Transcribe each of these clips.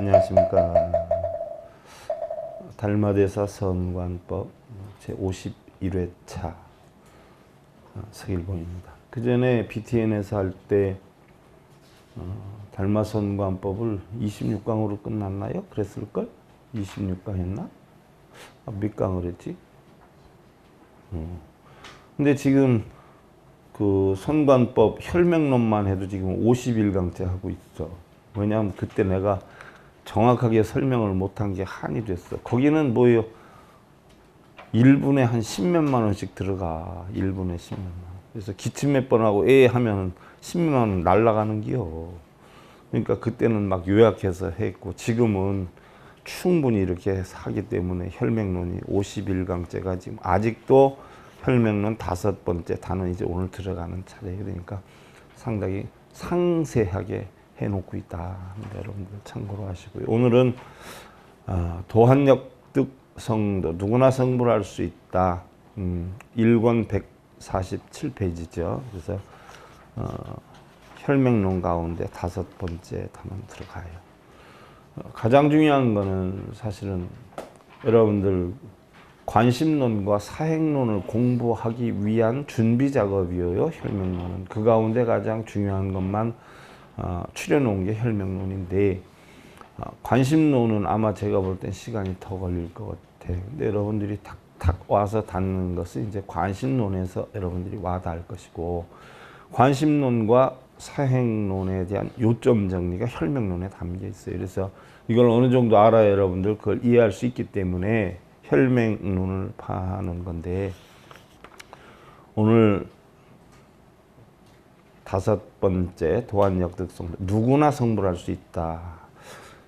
안녕하십니까. 달마대사 선관법 제51회차 서일봉입니다. 그 전에 BTN에서 할 때 달마선관법을 26강으로 끝났나요? 그랬을걸? 26강 했나? 몇 강을 했지? 근데 지금 그 선관법 혈맹론만 해도 지금 51강째 하고 있어. 왜냐하면 그때 내가 정확하게 설명을 못한 게 한이 됐어. 거기는 뭐예요? 1분에 한 10몇만 원씩 들어가. 1분에 10몇만 원. 그래서 기침 몇 번 하고 하면 10몇만 원 날라가는 기요. 그러니까 그때는 막 요약해서 했고, 지금은 충분히 이렇게 하기 때문에 혈맹론이 51강째가 지금 아직도 혈맹론 5번째 단원 이제 오늘 들어가는 차례. 그러니까 상당히 상세하게 해놓고 있다. 여러분들 참고로 하시고요. 오늘은 도한역득 성도 누구나 성불할 수 있다. 1권 147페이지죠. 그래서 혈맹론 가운데 5번째 단원 들어가요. 가장 중요한 거는 사실은 여러분들 관심론과 사행론을 공부하기 위한 준비 작업이에요. 혈맹론은 그 가운데 가장 중요한 것만 추려놓은 게 혈맹론인데, 관심론은 아마 제가 볼 땐 시간이 더 걸릴 것 같아요. 근데 여러분들이 탁탁 와서 닿는 것은 이제 관심론에서 여러분들이 와 닿을 것이고, 관심론과 사행론에 대한 요점 정리가 혈맹론에 담겨 있어요. 그래서 이걸 어느 정도 알아야 여러분들 그걸 이해할 수 있기 때문에 혈맹론을 파는 건데, 오늘 5번째 도한역득성 누구나 성불할 수 있다.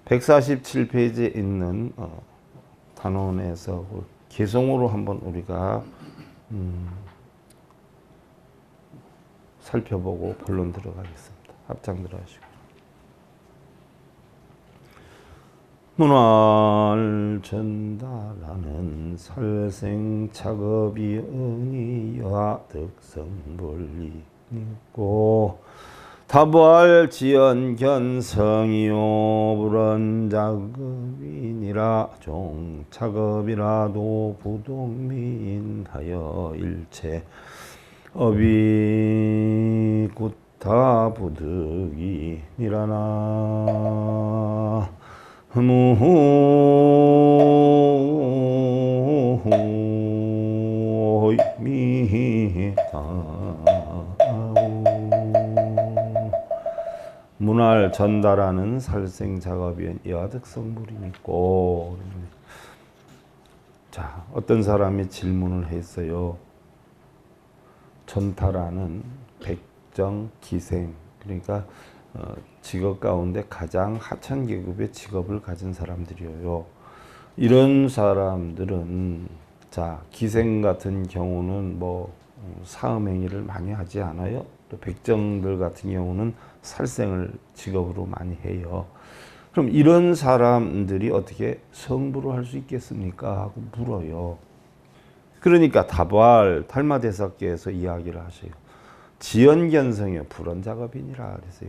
147페이지에 있는 단원에서 개성으로 한번 우리가 살펴보고 본론 들어가겠습니다. 합장 들어가시고. 문활 전달하는 살생착업이 은이 여하득성불리 있고, 다부할 지연견성이요 불언작업이니라 종착업이라도 부동민하여 일체 업이 구타 부득이 니라나 문활 전달하는 살생 작업이 여하득성불이 있고. 자, 어떤 사람이 질문을 했어요. 전타라는 백정 기생, 그러니까 직업 가운데 가장 하천 계급의 직업을 가진 사람들이에요. 이런 사람들은, 자, 기생 같은 경우는 뭐 사음행위를 많이 하지 않아요. 또 백정들 같은 경우는 살생을 직업으로 많이 해요. 그럼 이런 사람들이 어떻게 성불을 할 수 있겠습니까? 하고 물어요. 그러니까 다발 달마대사께서 이야기를 하세요. 지연견성이요 불언작업이니라 그랬어요.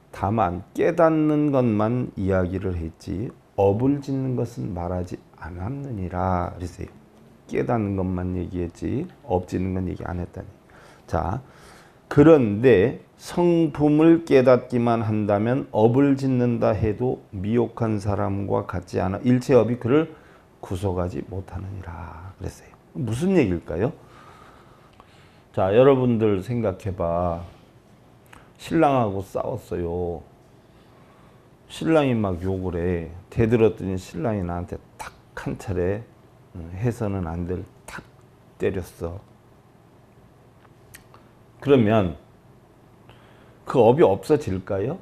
다만 깨닫는 것만 이야기를 했지 업을 짓는 것은 말하지 않았느니라 그랬어요. 깨닫는 것만 얘기했지 업 짓는 건 얘기 안 했다니. 자, 그런데 성품을 깨닫기만 한다면 업을 짓는다 해도 미혹한 사람과 같지 않아 일체업이 그를 구속하지 못하느니라 그랬어요. 무슨 얘기일까요? 자, 여러분들 생각해봐. 신랑하고 싸웠어요. 신랑이 막 욕을 해. 대들었더니 신랑이 나한테 탁 한 차례 해서는 안 될 탁 때렸어. 그러면 그 업이 없어질까요?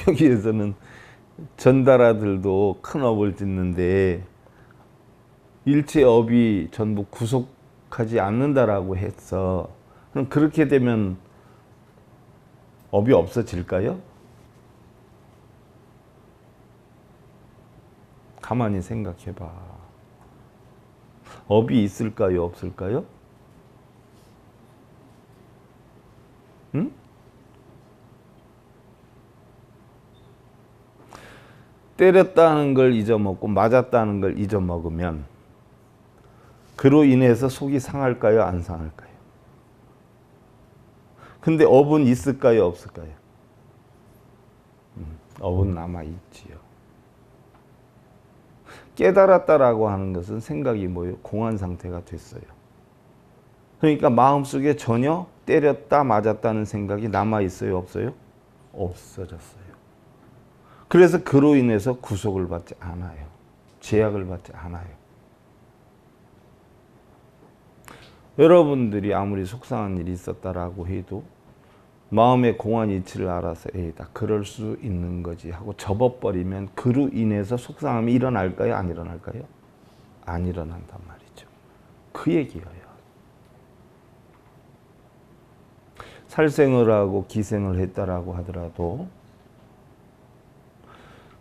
여기에서는 전달아들도 큰 업을 짓는데 일체 업이 전부 구속하지 않는다라고 했어. 그럼 그렇게 되면 업이 없어질까요? 가만히 생각해봐. 업이 있을까요? 없을까요? 응? 때렸다는 걸 잊어먹고 맞았다는 걸 잊어먹으면 그로 인해서 속이 상할까요? 안 상할까요? 근데 업은 있을까요? 없을까요? 업은 남아있지요. 깨달았다라고 하는 것은 생각이 뭐예요? 공한 상태가 됐어요. 그러니까 마음속에 전혀 때렸다 맞았다는 생각이 남아있어요? 없어요? 없어졌어요. 그래서 그로 인해서 구속을 받지 않아요. 제약을 받지 않아요. 여러분들이 아무리 속상한 일이 있었다라고 해도 마음의 공한 이치를 알아서 에이다 그럴 수 있는 거지 하고 접어버리면 그로 인해서 속상함이 일어날까요? 안 일어날까요? 안 일어난단 말이죠. 그 얘기예요. 살생을 하고 기생을 했다라고 하더라도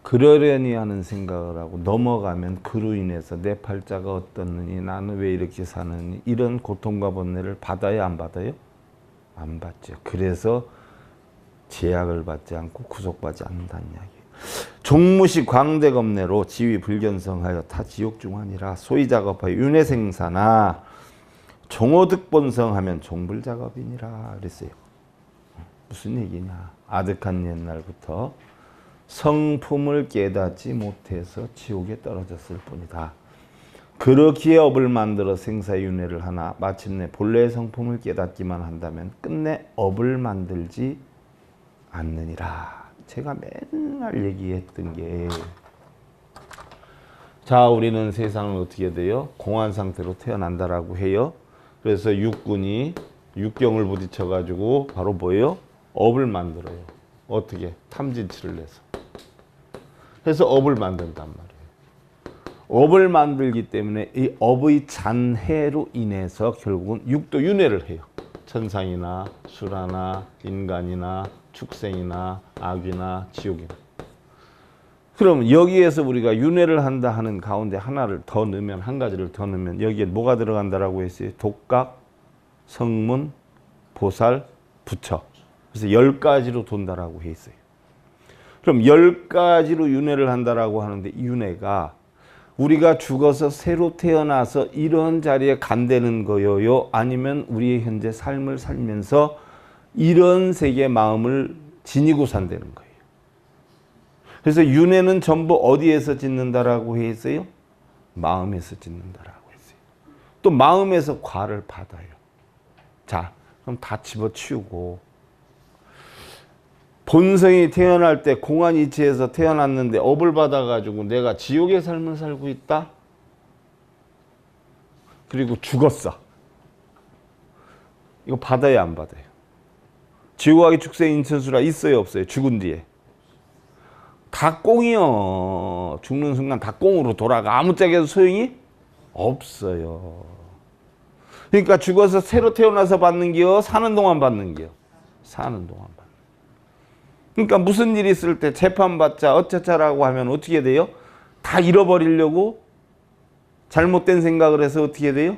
그러려니 하는 생각을 하고 넘어가면 그로 인해서 내 팔자가 어떻느니 나는 왜 이렇게 사느니 이런 고통과 번뇌를 받아야 안 받아요? 안 받죠. 그래서 제약을 받지 않고 구속받지 않는다는 이야기예요. 종무시 광대검내로 지위 불견성하여 타 지옥중환이라 소위 작업하여 윤회생사나 종호득본성하면 종불작업이니라 그랬어요. 무슨 얘기냐? 아득한 옛날부터 성품을 깨닫지 못해서 지옥에 떨어졌을 뿐이다. 그렇기에 업을 만들어 생사윤회를 하나 마침내 본래의 성품을 깨닫기만 한다면 끝내 업을 만들지 않느니라. 제가 맨날 얘기했던 게 자, 우리는 세상을 어떻게 돼요? 공한 상태로 태어난다라고 해요. 그래서 육군이 육경을 부딪혀가지고 바로 뭐예요? 업을 만들어요. 어떻게? 탐진치를 내서. 그래서 업을 만든단 말이에요. 업을 만들기 때문에 이 업의 잔해로 인해서 결국은 육도 윤회를 해요. 천상이나 수라나 인간이나 축생이나 악이나 지옥이나. 그럼 여기에서 우리가 윤회를 한다 하는 가운데 하나를 더 넣으면 한 가지를 더 넣으면 여기에 뭐가 들어간다라고 했어요? 독각, 성문, 보살, 부처. 그래서 10가지로 돈다라고 해 있어요. 그럼 10가지로 윤회를 한다라고 하는데 윤회가 우리가 죽어서 새로 태어나서 이런 자리에 간다는 거예요? 아니면 우리의 현재 삶을 살면서 이런 세계의 마음을 지니고 산다는 거예요? 그래서 윤회는 전부 어디에서 짓는다라고 했어요? 마음에서 짓는다라고 했어요. 또 마음에서 과를 받아요. 자, 그럼 다 집어치우고 본성이 태어날 때 공한 이치에서 태어났는데 업을 받아가지고 내가 지옥의 삶을 살고 있다? 그리고 죽었어. 이거 받아야 안 받아요? 지옥하기 축생 인천수라 있어요 없어요? 죽은 뒤에. 다 꽁이요. 죽는 순간 다 꽁으로 돌아가. 아무 짝에도 소용이 없어요. 그러니까 죽어서 새로 태어나서 받는 게요? 사는 동안 받는 게요? 사는 동안 받는 게요. 그러니까 무슨 일이 있을 때 재판받자 어쩌자라고 하면 어떻게 돼요? 다 잃어버리려고 잘못된 생각을 해서 어떻게 돼요?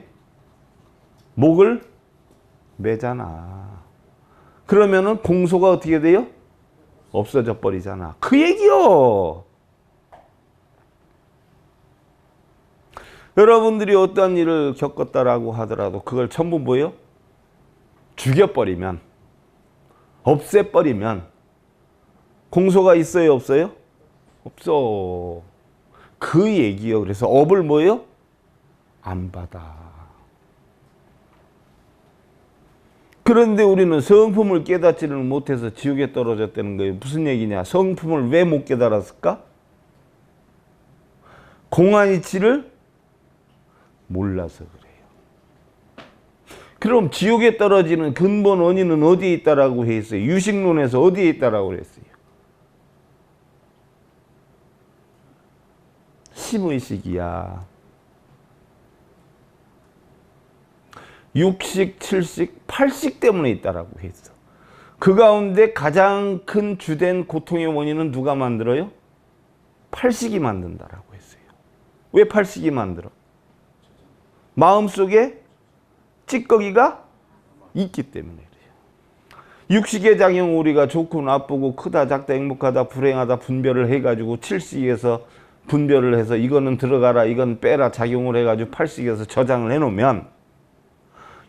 목을 매잖아. 그러면은 공소가 어떻게 돼요? 없어져 버리잖아. 그 얘기요. 여러분들이 어떤 일을 겪었다라고 하더라도 그걸 전부 뭐예요? 죽여버리면, 없애버리면 공소가 있어요 없어요? 없어. 그 얘기요. 그래서 업을 뭐예요? 안 받아. 그런데 우리는 성품을 깨닫지를 못해서 지옥에 떨어졌다는 거예요. 무슨 얘기냐? 성품을 왜 못 깨달았을까? 공한 이치를 몰라서 그래요. 그럼 지옥에 떨어지는 근본 원인은 어디에 있다라고 했어요? 유식론에서 어디에 있다라고 했어요? 심의식이야. 육식, 칠식, 팔식 때문에 있다라고 했어. 그 가운데 가장 큰 주된 고통의 원인은 누가 만들어요? 팔식이 만든다라고 했어요. 왜 팔식이 만들어? 마음속에 찌꺼기가 있기 때문에 그래요. 육식의 작용 우리가 좋고 나쁘고 크다 작다 행복하다 불행하다 분별을 해가지고 칠식에서 분별을 해서 이거는 들어가라 이건 빼라 작용을 해가지고 팔식에서 저장을 해놓으면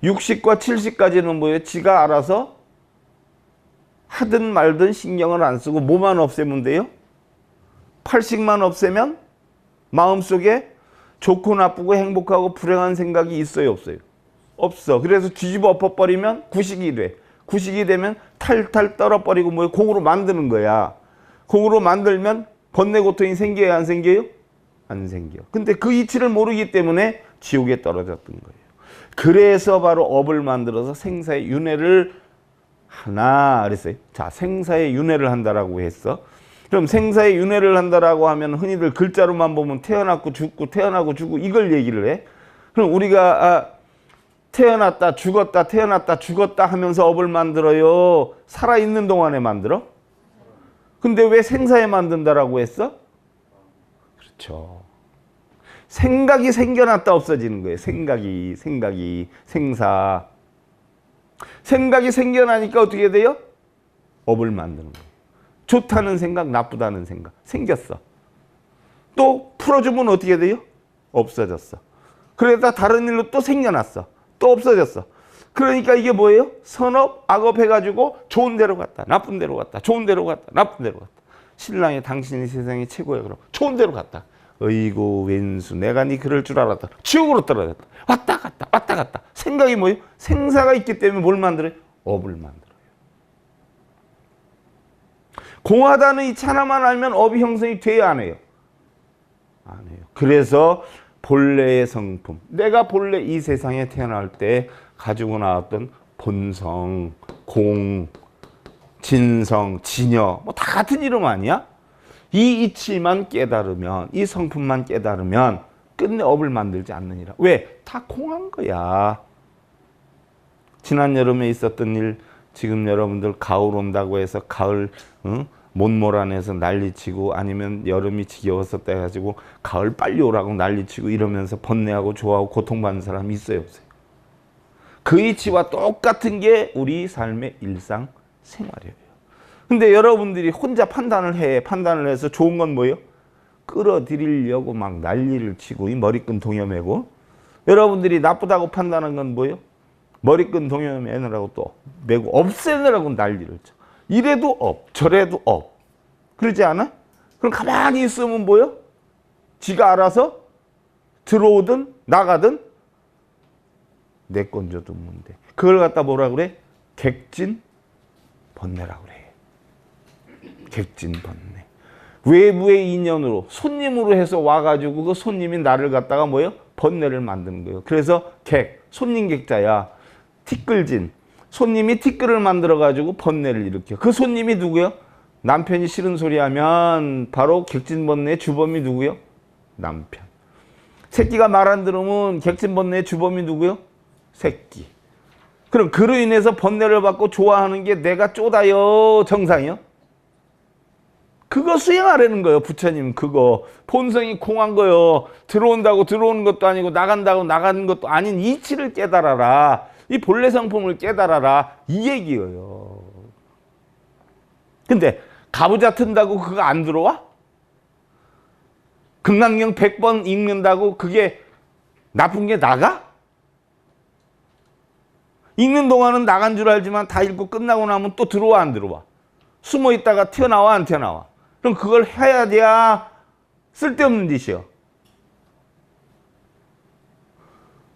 육식과 칠식까지는 뭐예요? 지가 알아서 하든 말든 신경을 안 쓰고 뭐만 없애면 돼요? 팔식만 없애면 마음속에 좋고 나쁘고 행복하고 불행한 생각이 있어요 없어요? 없어. 그래서 뒤집어 엎어버리면 구식이 돼. 구식이 되면 탈탈 떨어버리고 뭐예요? 공으로 만드는 거야. 공으로 만들면 번뇌 고통이 생겨요 안 생겨요? 안 생겨. 근데 그 이치를 모르기 때문에 지옥에 떨어졌던 거예요. 그래서 바로 업을 만들어서 생사의 윤회를 하나 그랬어요. 자, 생사의 윤회를 한다라고 했어. 그럼 생사의 윤회를 한다라고 하면 흔히들 글자로만 보면 태어났고 죽고 태어나고 죽고 이걸 얘기를 해. 그럼 우리가 태어났다 죽었다 태어났다 죽었다 하면서 업을 만들어요? 살아있는 동안에 만들어? 근데 왜 생사에 만든다라고 했어? 그렇죠. 생각이 생겨났다 없어지는 거예요. 생각이 생사. 생각이 생겨나니까 어떻게 돼요? 업을 만드는 거예요. 좋다는 생각, 나쁘다는 생각 생겼어. 또 풀어주면 어떻게 돼요? 없어졌어. 그러다 다른 일로 또 생겨났어. 또 없어졌어. 그러니까 이게 뭐예요? 선업, 악업 해가지고 좋은 데로 갔다, 나쁜 데로 갔다, 좋은 데로 갔다, 나쁜 데로 갔다. 신랑이 당신이 세상의 최고야 그럼 좋은 데로 갔다. 어이구 왼수 내가 네 그럴 줄 알았다. 지옥으로 떨어졌다. 왔다 갔다 왔다 갔다. 생각이 뭐예요? 생사가 있기 때문에 뭘 만들어요? 업을 만들어요. 공하다는 이 하나만 알면 업이 형성이 돼야 안 해요? 안 해요. 그래서 본래의 성품, 내가 본래 이 세상에 태어날 때 가지고 나왔던 본성, 공, 진성, 진여 뭐 다 같은 이름 아니야? 이 이치만 깨달으면, 이 성품만 깨달으면 끝내 업을 만들지 않느니라. 왜? 다 공한 거야. 지난 여름에 있었던 일, 지금 여러분들 가을 온다고 해서 가을 못몰아내서 난리치고 아니면 여름이 지겨웠었다 해가지고 가을 빨리 오라고 난리치고 이러면서 번뇌하고 좋아하고 고통받는 사람이 있어요 없어요? 그 이치와 똑같은 게 우리 삶의 일상생활이에요. 근데 여러분들이 혼자 판단을 해서 좋은 건 뭐예요? 끌어들이려고 막 난리를 치고 이 머리끈 동여매고, 여러분들이 나쁘다고 판단한 건 뭐예요? 머리끈 동여매느라고 또 매고 없애느라고 난리를 쳐. 이래도 업, 저래도 업. 그러지 않아? 그럼 가만히 있으면 뭐예요? 지가 알아서 들어오든 나가든 내 건 줘두면 돼. 그걸 갖다 뭐라 그래? 객진 번뇌라고 그래. 객진 번뇌. 외부의 인연으로 손님으로 해서 와가지고 그 손님이 나를 갖다가 뭐예요? 번뇌를 만드는 거예요. 그래서 객, 손님 객자야. 티끌진. 손님이 티끌을 만들어가지고 번뇌를 일으켜. 그 손님이 누구요? 남편이 싫은 소리 하면 바로 객진번뇌의 주범이 누구요? 남편. 새끼가 말 안 들으면 객진번뇌의 주범이 누구요? 새끼. 그럼 그로 인해서 번뇌를 받고 좋아하는 게 내가 쪼다요 정상이요? 그거 수행하라는 거예요. 부처님 그거. 본성이 공한 거요. 들어온다고 들어오는 것도 아니고 나간다고 나가는 것도 아닌 이치를 깨달아라. 이 본래 성품을 깨달아라. 이 얘기예요. 근데 가부좌 튼다고 그거 안 들어와? 금강경 100번 읽는다고 그게 나쁜 게 나가? 읽는 동안은 나간 줄 알지만 다 읽고 끝나고 나면 또 들어와 안 들어와? 숨어 있다가 튀어나와 안 튀어나와? 그럼 그걸 해야 돼야 쓸데없는 짓이요.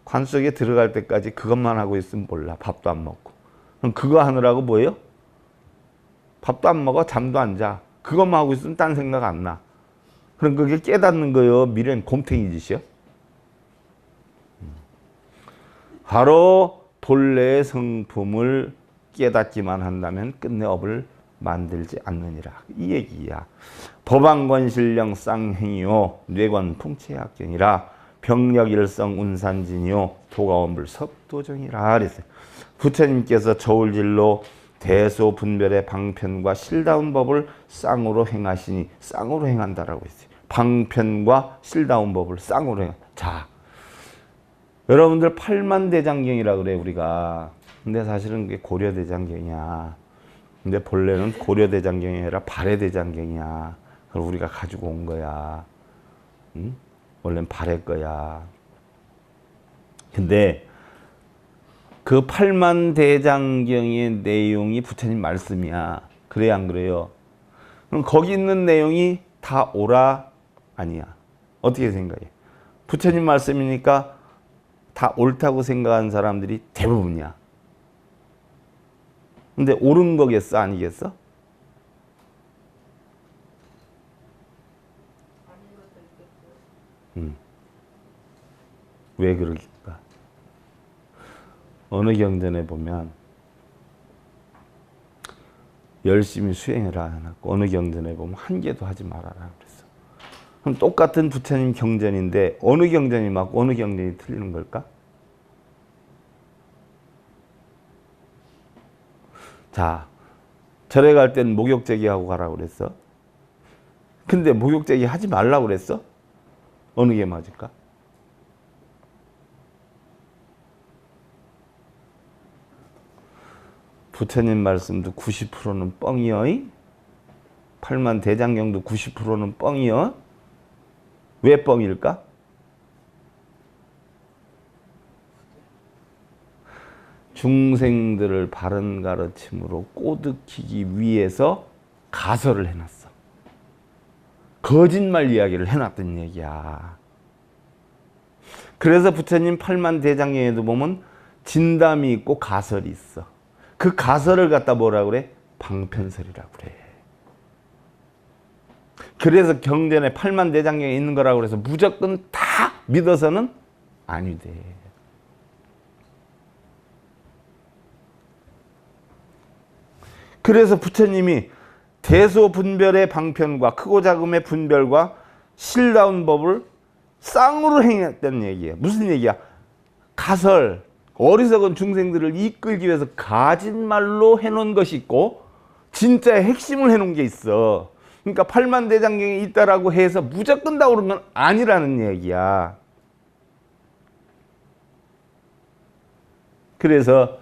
관 속에 들어갈 때까지 그것만 하고 있으면 몰라. 밥도 안 먹고. 그럼 그거 하느라고 뭐예요? 밥도 안 먹어, 잠도 안 자. 그것만 하고 있으면 딴 생각 안 나. 그럼 그게 깨닫는 거요. 미래는 곰탱이 짓이요. 바로 본래의 성품을 깨닫기만 한다면 끝내 업을 만들지 않느니라. 이 얘기야. 법안권실령 쌍행이요 뇌관 풍채학경이라 병력일성 운산진이요 도가원불 석도정이라 그랬어요. 부처님께서 저울질로 대소분별의 방편과 실다운 법을 쌍으로 행하시니 쌍으로 행한다라고 했어요. 방편과 실다운 법을 쌍으로 행한다. 자, 여러분들 팔만대장경이라 그래 우리가. 근데 사실은 그게 고려대장경이야. 근데 본래는 고려대장경이 아니라 발해대장경이야. 그걸 우리가 가지고 온 거야. 응? 원래는 발해 거야. 근데 그 팔만대장경의 내용이 부처님 말씀이야. 그래 안 그래요? 그럼 거기 있는 내용이 다 옳아? 아니야. 어떻게 생각해? 부처님 말씀이니까 다 옳다고 생각하는 사람들이 대부분이야. 근데 옳은 거겠어? 아니겠어? 왜 그럴까? 어느 경전에 보면 열심히 수행해라 해놨고 어느 경전에 보면 한 개도 하지 말아라 그랬어. 그럼 똑같은 부처님 경전인데 어느 경전이 맞고 어느 경전이 틀리는 걸까? 자, 절에 갈 땐 목욕제기 하고 가라고 그랬어. 근데 목욕제기 하지 말라고 그랬어? 어느 게 맞을까? 부처님 말씀도 90%는 뻥이여. 팔만대장경도 90%는 뻥이여. 왜 뻥일까? 중생들을 바른 가르침으로 꼬드기기 위해서 가설을 해놨어. 거짓말 이야기를 해놨던 얘기야. 그래서 부처님 팔만대장경에도 보면 진담이 있고 가설이 있어. 그 가설을 갖다 뭐라 그래? 방편설이라고 그래. 그래서 경전에 팔만대장경에 있는 거라고 해서 무조건 다 믿어서는 아니 돼. 그래서 부처님이 대소분별의 방편과 크고 작음의 분별과 실다운 법을 쌍으로 행했다는 얘기예요. 무슨 얘기야? 가설, 어리석은 중생들을 이끌기 위해서 가짓말로 해놓은 것이 있고 진짜의 핵심을 해놓은 게 있어. 그러니까 팔만대장경에 있다라고 해서 무조건 다 옳은 건 아니라는 얘기야. 그래서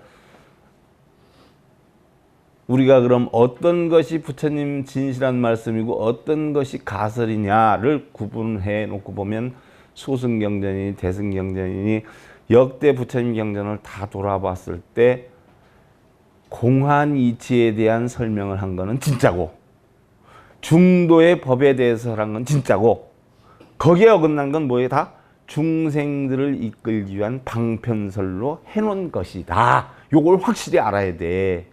우리가 그럼 어떤 것이 부처님 진실한 말씀이고 어떤 것이 가설이냐를 구분해 놓고 보면 소승경전이니 대승경전이니 역대 부처님 경전을 다 돌아봤을 때 공한 이치에 대한 설명을 한 거는 진짜고 중도의 법에 대해서 한 건 진짜고 거기에 어긋난 건 뭐예요? 다 중생들을 이끌기 위한 방편설로 해놓은 것이다. 요걸 확실히 알아야 돼.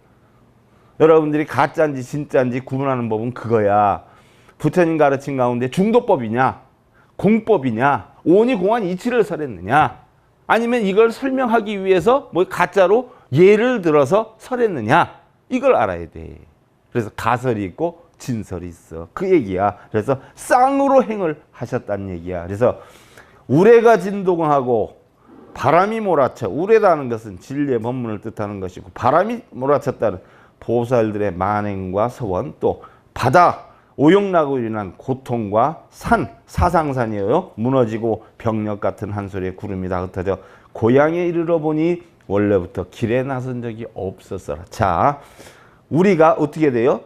여러분들이 가짜인지 진짜인지 구분하는 법은 그거야. 부처님 가르친 가운데 중도법이냐 공법이냐 오니 공한 이치를 설했느냐 아니면 이걸 설명하기 위해서 뭐 가짜로 예를 들어서 설했느냐 이걸 알아야 돼. 그래서 가설이 있고 진설이 있어. 그 얘기야. 그래서 쌍으로 행을 하셨다는 얘기야. 그래서 우레가 진동하고 바람이 몰아쳐. 우레라는 것은 진리의 법문을 뜻하는 것이고 바람이 몰아쳤다는 보살들의 만행과 서원 또 바다 오용락으로 인한 고통과 산 사상산이에요. 무너지고 병력 같은 한 소리에 구름이 다 흩어져 고향에 이르러 보니 원래부터 길에 나선 적이 없었어라. 자, 우리가 어떻게 돼요?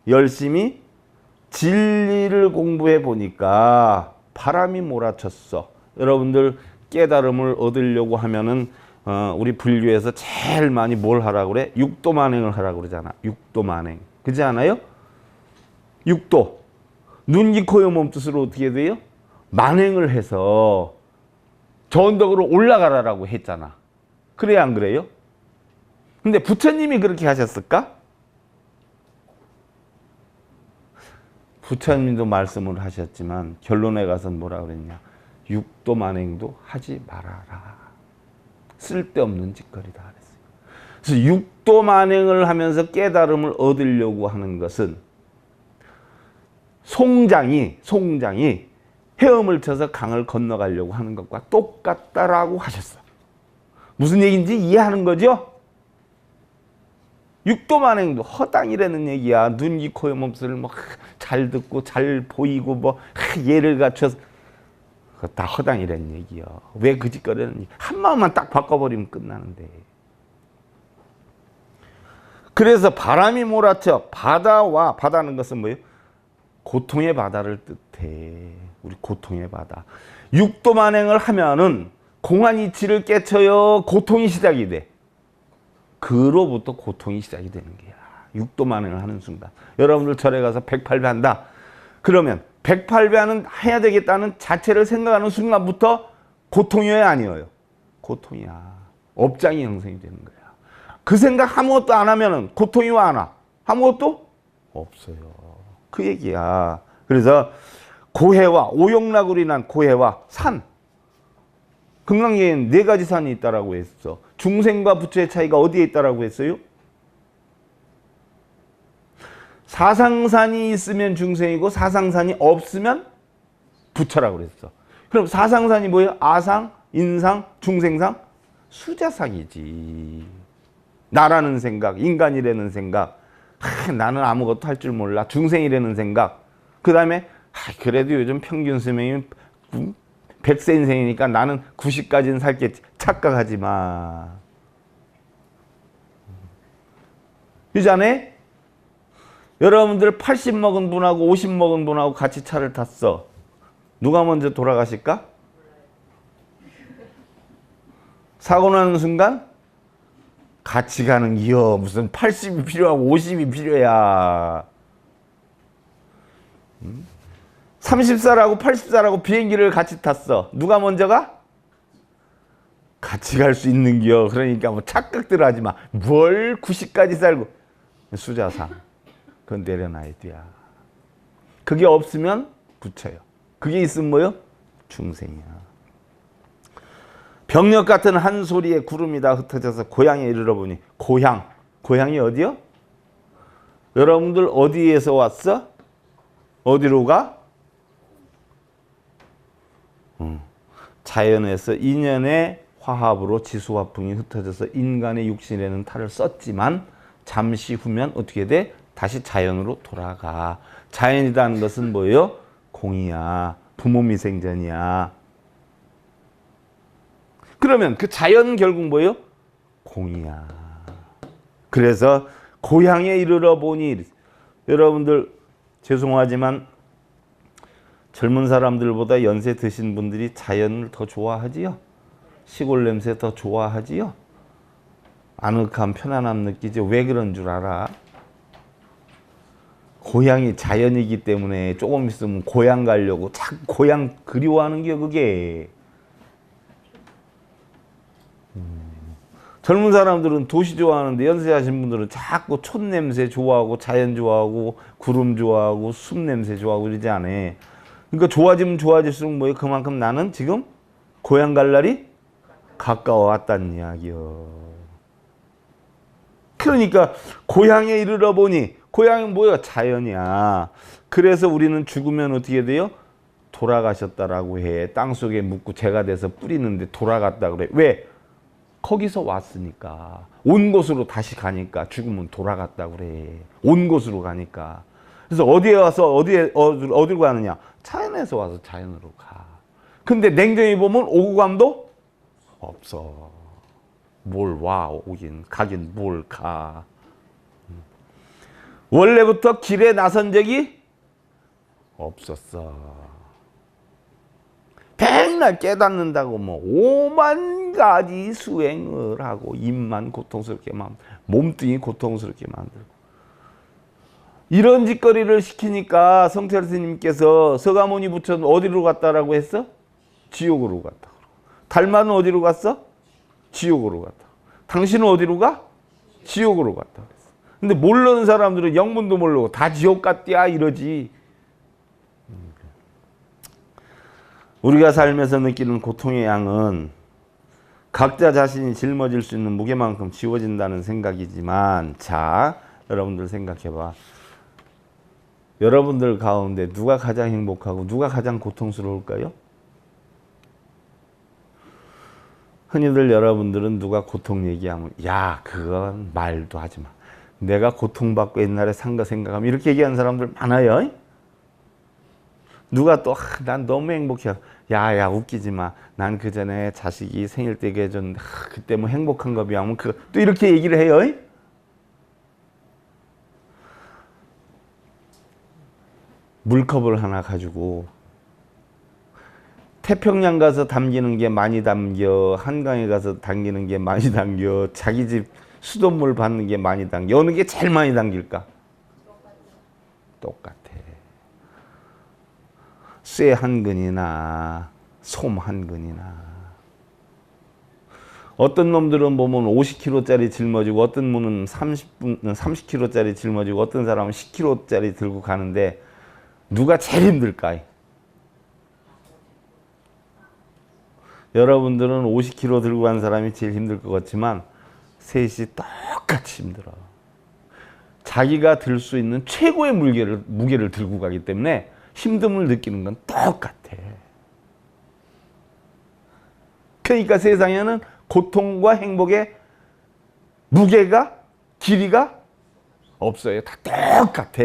열심히 진리를 공부해 보니까 바람이 몰아쳤어. 여러분들 깨달음을 얻으려고 하면은 우리 불교에서 제일 많이 뭘 하라고 그래? 육도만행을 하라고 그러잖아. 육도만행. 그렇지 않아요? 육도. 눈, 귀, 코, 여, 몸 뜻으로 어떻게 돼요? 만행을 해서 저 언덕으로 올라가라라고 했잖아. 그래 안 그래요? 근데 부처님이 그렇게 하셨을까? 부처님도 말씀을 하셨지만 결론에 가서 뭐라 그랬냐? 육도만행도 하지 말아라. 쓸데없는 짓거리다 그랬어요. 그래서 육도만행을 하면서 깨달음을 얻으려고 하는 것은 송장이 헤엄을 쳐서 강을 건너가려고 하는 것과 똑같다라고 하셨어. 무슨 얘기인지 이해하는 거죠? 육도만행도 허당이라는 얘기야. 눈, 귀, 코, 몸소리를 뭐 잘 듣고 잘 보이고 뭐 예를 갖춰서 그거 다 허당이라는 얘기야. 왜 그 짓거리는 한 마음만 딱 바꿔버리면 끝나는데. 그래서 바람이 몰아쳐 바다와, 바다는 것은 뭐예요? 고통의 바다를 뜻해. 우리 고통의 바다. 육도 만행을 하면은 공한 이치를 깨쳐요. 고통이 시작이 돼. 그로부터 고통이 시작이 되는 거야. 육도 만행을 하는 순간. 여러분들 절에 가서 108배 한다. 그러면 108배는 해야 되겠다는 자체를 생각하는 순간부터 고통이어야 아니에요? 고통이야. 업장이 형성이 되는 거야. 그 생각 아무것도 안 하면은 고통이 와 안 와? 아무것도 없어요. 그 얘기야. 그래서 고해와 오용락으로 인한 고해와 산. 금강계에는 4가지 산이 있다라고 했어. 중생과 부처의 차이가 어디에 있다라고 했어요? 사상산이 있으면 중생이고 사상산이 없으면 부처라고 그랬어. 그럼 사상산이 뭐예요? 아상, 인상, 중생상? 수자상이지. 나라는 생각, 인간이라는 생각, 나는 아무것도 할 줄 몰라, 중생이라는 생각. 그 다음에 그래도 요즘 평균 수명이 100세 인생이니까 나는 90까지는 살겠지. 착각하지 마. 유자네? 여러분들 80 먹은 분하고 50 먹은 분하고 같이 차를 탔어. 누가 먼저 돌아가실까? 사고 나는 순간 같이 가는 기여. 무슨 80이 필요하고 50이 필요야. 30살하고 80살하고 비행기를 같이 탔어. 누가 먼저 가? 같이 갈 수 있는 기여. 그러니까 뭐 착각들 하지 마. 뭘 90까지 살고. 수자상. 그건 내려놔야 돼. 그게 없으면 부처요. 그게 있으면 뭐요? 중생이야. 병력 같은 한 소리에 구름이 다 흩어져서 고향에 이르러 보니. 고향. 고향이 어디요? 여러분들 어디에서 왔어? 어디로 가? 자연에서 인연의 화합으로 지수화풍이 흩어져서 인간의 육신에는 탈을 썼지만 잠시 후면 어떻게 돼? 다시 자연으로 돌아가. 자연이라는 것은 뭐예요? 공이야. 부모미생전이야. 그러면 그 자연 결국 뭐예요? 공이야. 그래서 고향에 이르러 보니, 여러분들 죄송하지만 젊은 사람들보다 연세 드신 분들이 자연을 더 좋아하지요? 시골 냄새 더 좋아하지요? 아늑함, 편안함 느끼죠? 왜 그런 줄 알아? 고향이 자연이기 때문에 조금 있으면 고향 가려고 자꾸 고향 그리워하는 게 그게. 젊은 사람들은 도시 좋아하는데 연세하신 분들은 자꾸 촌 냄새 좋아하고 자연 좋아하고 구름 좋아하고 숲 냄새 좋아하고 그러지 않아. 그러니까 좋아지면 좋아질수록 뭐예요? 그만큼 나는 지금 고향 갈 날이 가까워왔다는 이야기요. 그러니까 고향에 이르러 보니, 고향은 뭐야? 자연이야. 그래서 우리는 죽으면 어떻게 돼요? 돌아가셨다라고 해. 땅속에 묻고 재가 돼서 뿌리는데 돌아갔다 그래. 왜? 거기서 왔으니까. 온 곳으로 다시 가니까 죽으면 돌아갔다 그래. 온 곳으로 가니까. 그래서 어디에 와서 어디로 가느냐? 자연에서 와서 자연으로 가. 근데 냉정히 보면 오고 감도 없어. 뭘 와, 오긴 가긴 뭘 가. 원래부터 길에 나선 적이 없었어. 백날 깨닫는다고 뭐 5만 가지 수행을 하고 입만 고통스럽게 만들고 몸뚱이 고통스럽게 만들고 이런 짓거리를 시키니까 성철 스님께서 서가모니 부처는 어디로 갔다라고 했어? 지옥으로 갔다. 달마는 어디로 갔어? 지옥으로 갔다. 당신은 어디로 가? 지옥으로 갔다. 근데 모르는 사람들은 영문도 모르고 다 지옥 갔디야 이러지. 우리가 살면서 느끼는 고통의 양은 각자 자신이 짊어질 수 있는 무게만큼 지워진다는 생각이지만, 자, 여러분들 생각해봐. 여러분들 가운데 누가 가장 행복하고 누가 가장 고통스러울까요? 흔히들 여러분들은 누가 고통 얘기하면 야, 그건 말도 하지 마. 내가 고통받고 옛날에 산 거 생각하면 이렇게 얘기하는 사람들 많아요. 누가 또 난 너무 행복해. 야야 웃기지 마. 난 그 전에 자식이 생일 때 해줬는데 그때 뭐 행복한 거 비하면 또 이렇게 얘기를 해요. 물컵을 하나 가지고 태평양 가서 담기는 게 많이 담겨, 한강에 가서 담기는 게 많이 담겨, 자기 집 수돗물 받는 게 많이 담겨. 어느 게 제일 많이 담길까? 똑같아. 쇠 한 근이나 솜 한 근이나. 어떤 놈들은 보면 50kg짜리 짊어지고 어떤 분은 30kg짜리 짊어지고 어떤 사람은 10kg짜리 들고 가는데 누가 제일 힘들까? 여러분들은 50kg 들고 간 사람이 제일 힘들 것 같지만 셋이 똑같이 힘들어. 자기가 들 수 있는 최고의 무게를 들고 가기 때문에 힘듦을 느끼는 건 똑같아. 그러니까 세상에는 고통과 행복의 무게가, 길이가 없어요. 다 똑같아.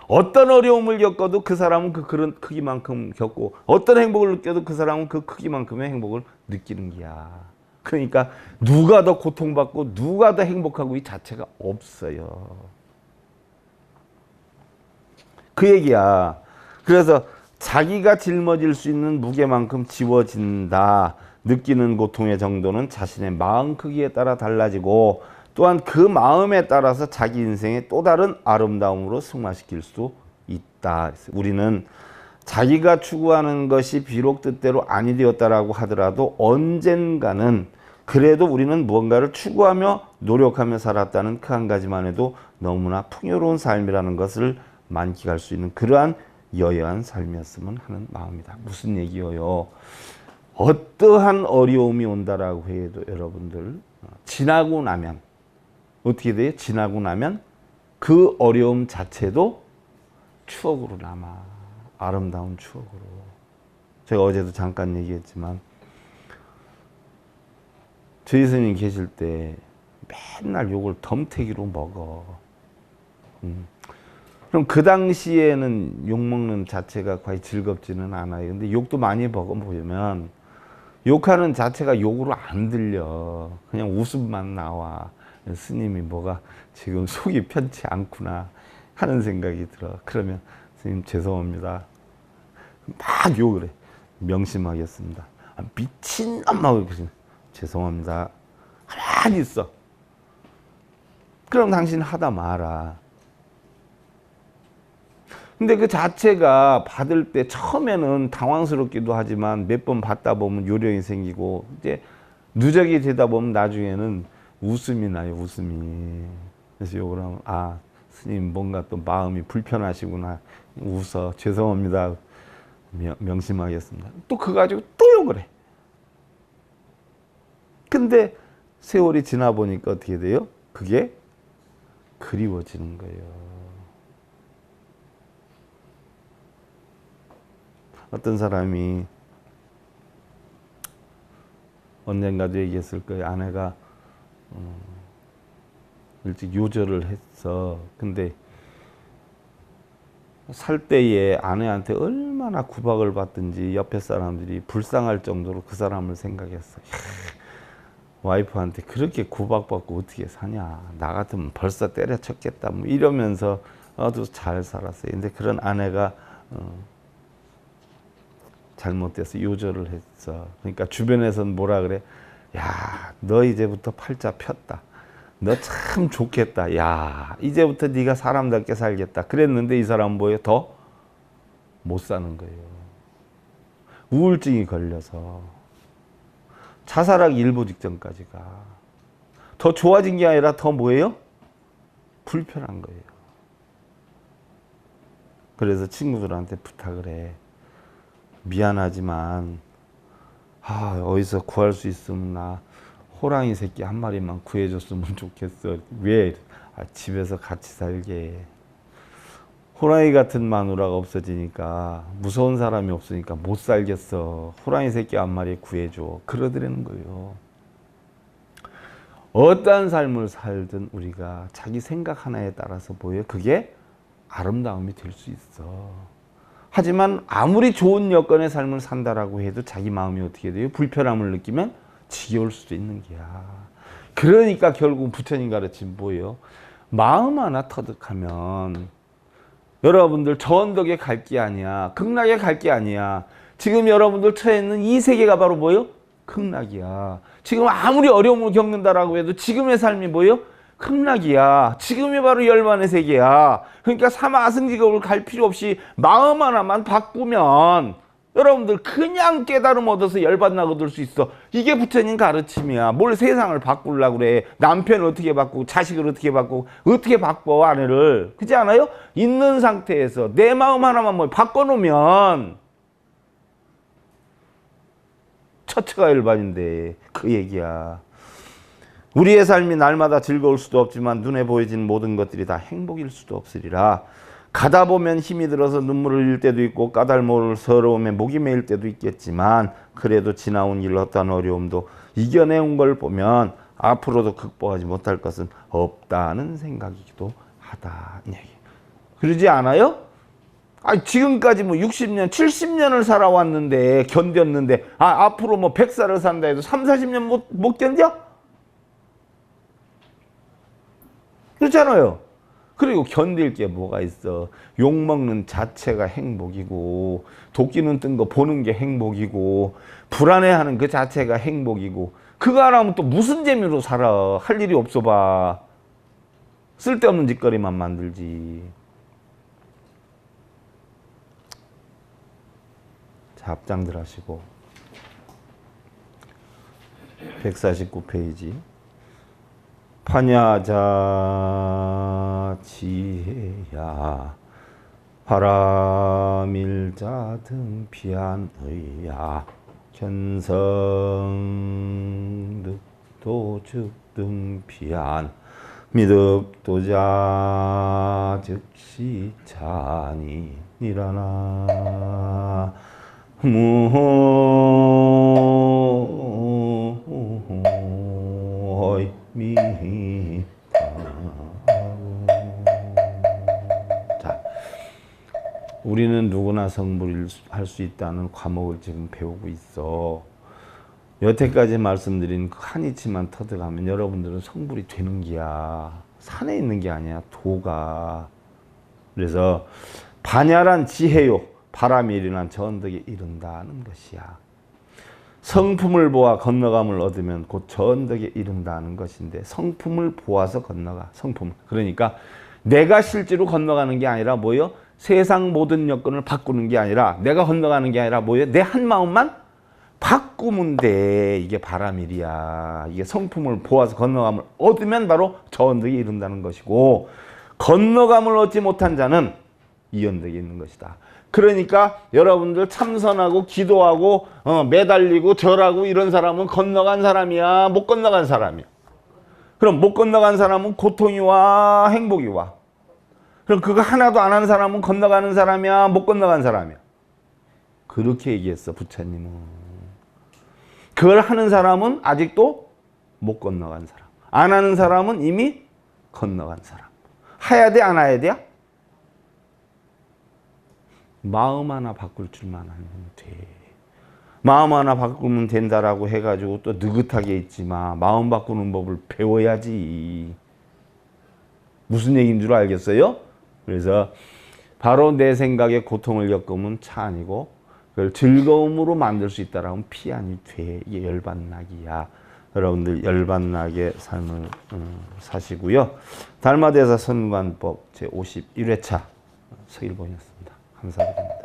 어떤 어려움을 겪어도 그 사람은 그 그런 크기만큼 겪고 어떤 행복을 느껴도 그 사람은 그 크기만큼의 행복을 느끼는 거야. 그러니까 누가 더 고통받고 누가 더 행복하고 이 자체가 없어요. 그 얘기야. 그래서 자기가 짊어질 수 있는 무게만큼 지워진다. 느끼는 고통의 정도는 자신의 마음 크기에 따라 달라지고 또한 그 마음에 따라서 자기 인생의 또 다른 아름다움으로 승화시킬 수 있다. 우리는 자기가 추구하는 것이 비록 뜻대로 아니 되었다라고 하더라도 언젠가는 그래도 우리는 무언가를 추구하며 노력하며 살았다는 그 한 가지만 해도 너무나 풍요로운 삶이라는 것을 만끽할 수 있는 그러한 여여한 삶이었으면 하는 마음이다. 무슨 얘기예요? 어떠한 어려움이 온다라고 해도 여러분들 지나고 나면 어떻게 돼요? 지나고 나면 그 어려움 자체도 추억으로 남아. 아름다운 추억으로. 제가 어제도 잠깐 얘기했지만 저희 스님 계실 때 맨날 욕을 덤태기로 먹어. 그럼 그 당시에는 욕 먹는 자체가 거의 즐겁지는 않아요. 근데 욕도 많이 먹어보면 욕하는 자체가 욕으로 안 들려. 그냥 웃음만 나와. 스님이 뭐가 지금 속이 편치 않구나 하는 생각이 들어. 그러면 스님 죄송합니다. 막 욕을 해. 명심하겠습니다. 미친놈아. 죄송합니다. 가만히 있어. 그럼 당신 하다 마라. 근데 그 자체가 받을 때 처음에는 당황스럽기도 하지만 몇 번 받다 보면 요령이 생기고 이제 누적이 되다 보면 나중에는 웃음이 나요. 웃음이. 그래서 욕을 하면 아 스님 뭔가 또 마음이 불편하시구나. 웃어. 죄송합니다. 명심하겠습니다. 또 그거 가지고 또 욕을 해. 근데 세월이 지나 보니까 어떻게 돼요? 그게 그리워지는 거예요. 어떤 사람이 언젠가도 얘기했을 거예요. 아내가 일찍 요절을 했어. 근데 살 때에 아내한테 얼마나 구박을 받든지 옆에 사람들이 불쌍할 정도로 그 사람을 생각했어. 와이프한테 그렇게 구박받고 어떻게 사냐. 나 같으면 벌써 때려쳤겠다. 뭐 이러면서 아주 잘 살았어요. 근데 그런 아내가 잘못돼서 요절을 했어. 그러니까 주변에서는 뭐라 그래? 야, 너 이제부터 팔자 폈다. 너 참 좋겠다. 야, 이제부터 네가 사람답게 살겠다. 그랬는데 이 사람은 뭐예요? 더 못 사는 거예요. 우울증이 걸려서 자살하기 일보 직전까지 가. 더 좋아진 게 아니라 더 뭐예요? 불편한 거예요. 그래서 친구들한테 부탁을 해. 미안하지만 어디서 구할 수 있으면 나 호랑이 새끼 한 마리만 구해줬으면 좋겠어. 왜? 집에서 같이 살게. 호랑이 같은 마누라가 없어지니까 무서운 사람이 없으니까 못 살겠어. 호랑이 새끼 한 마리 구해줘. 그러더라는 거예요. 어떠한 삶을 살든 우리가 자기 생각 하나에 따라서 보여 그게 아름다움이 될 수 있어. 하지만 아무리 좋은 여건의 삶을 산다라고 해도 자기 마음이 어떻게 돼요? 불편함을 느끼면 지겨울 수도 있는 거야. 그러니까 결국 부처님 가르침 뭐예요? 마음 하나 터득하면 여러분들 저 언덕에 갈 게 아니야. 극락에 갈 게 아니야. 지금 여러분들 처해 있는 이 세계가 바로 뭐예요? 극락이야. 지금 아무리 어려움을 겪는다라고 해도 지금의 삶이 뭐예요? 극락이야. 지금이 바로 열반의 세계야. 그러니까 사마승지급을 갈 필요 없이 마음 하나만 바꾸면 여러분들 그냥 깨달음 얻어서 열반나 얻을 수 있어. 이게 부처님 가르침이야. 뭘 세상을 바꾸려고 그래. 남편을 어떻게 바꾸고 자식을 어떻게 바꾸고 어떻게 바꿔 아내를. 그렇지 않아요? 있는 상태에서 내 마음 하나만 뭐 바꿔놓으면 처처가 열반인데 그 얘기야. 우리의 삶이 날마다 즐거울 수도 없지만 눈에 보여지는 모든 것들이 다 행복일 수도 없으리라. 가다 보면 힘이 들어서 눈물을 흘릴 때도 있고 까닭모를 서러움에 목이 메일 때도 있겠지만 그래도 지나온 일 어떤 어려움도 이겨내온 걸 보면 앞으로도 극복하지 못할 것은 없다는 생각이기도 하다. 이 얘기. 그러지 않아요? 아니, 지금까지 뭐 60년, 70년을 살아왔는데 견뎠는데 앞으로 뭐 100살을 산다 해도 3, 40년 못 견뎌? 그렇잖아요. 그리고 견딜 게 뭐가 있어. 욕먹는 자체가 행복이고 도끼는 뜬 거 보는 게 행복이고 불안해하는 그 자체가 행복이고 그거 안 하면 또 무슨 재미로 살아. 할 일이 없어 봐. 쓸데없는 짓거리만 만들지. 자, 앞장들 하시고 149페이지 파냐자 지혜야 바라밀자 등피한의야 견성득도즉 등피한 미득도자 즉시 찬이 니라나 무호이미. 자, 우리는 누구나 성불을 할 수 있다는 과목을 지금 배우고 있어. 여태까지 말씀드린 그 한 이치만 터득하면 여러분들은 성불이 되는 게야. 산에 있는 게 아니야, 도가. 그래서 반야란 지혜요. 바람이 일어난 저 언덕에 이른다는 것이야. 성품을 보아 건너감을 얻으면 곧 저 언덕에 이른다는 것인데 성품을 보아서 건너가. 성품. 그러니까 내가 실제로 건너가는 게 아니라 뭐요? 세상 모든 여건을 바꾸는 게 아니라 내가 건너가는 게 아니라 뭐요? 내 한 마음만 바꾸면 돼. 이게 바람일이야. 이게 성품을 보아서 건너감을 얻으면 바로 저 언덕에 이른다는 것이고 건너감을 얻지 못한 자는 이 언덕에 있는 것이다. 그러니까 여러분들 참선하고 기도하고 매달리고 절하고 이런 사람은 건너간 사람이야, 못 건너간 사람이야. 그럼 못 건너간 사람은 고통이 와, 행복이 와. 그럼 그거 하나도 안 하는 사람은 건너가는 사람이야, 못 건너간 사람이야. 그렇게 얘기했어, 부처님은. 그걸 하는 사람은 아직도 못 건너간 사람. 안 하는 사람은 이미 건너간 사람. 해야 돼, 안 해야 돼? 마음 하나 바꿀 줄만 알면 돼. 마음 하나 바꾸면 된다라고 해가지고 또 느긋하게 있지 마. 마음 바꾸는 법을 배워야지. 무슨 얘기인 줄 알겠어요? 그래서 바로 내 생각에 고통을 겪으면 차 아니고 그걸 즐거움으로 만들 수 있다라면 피안이 돼. 이게 열반락이야. 여러분들 열반락의 삶을 사시고요. 달마대사 선관법 제51회차 서일본이었습니다. 감사드립니다.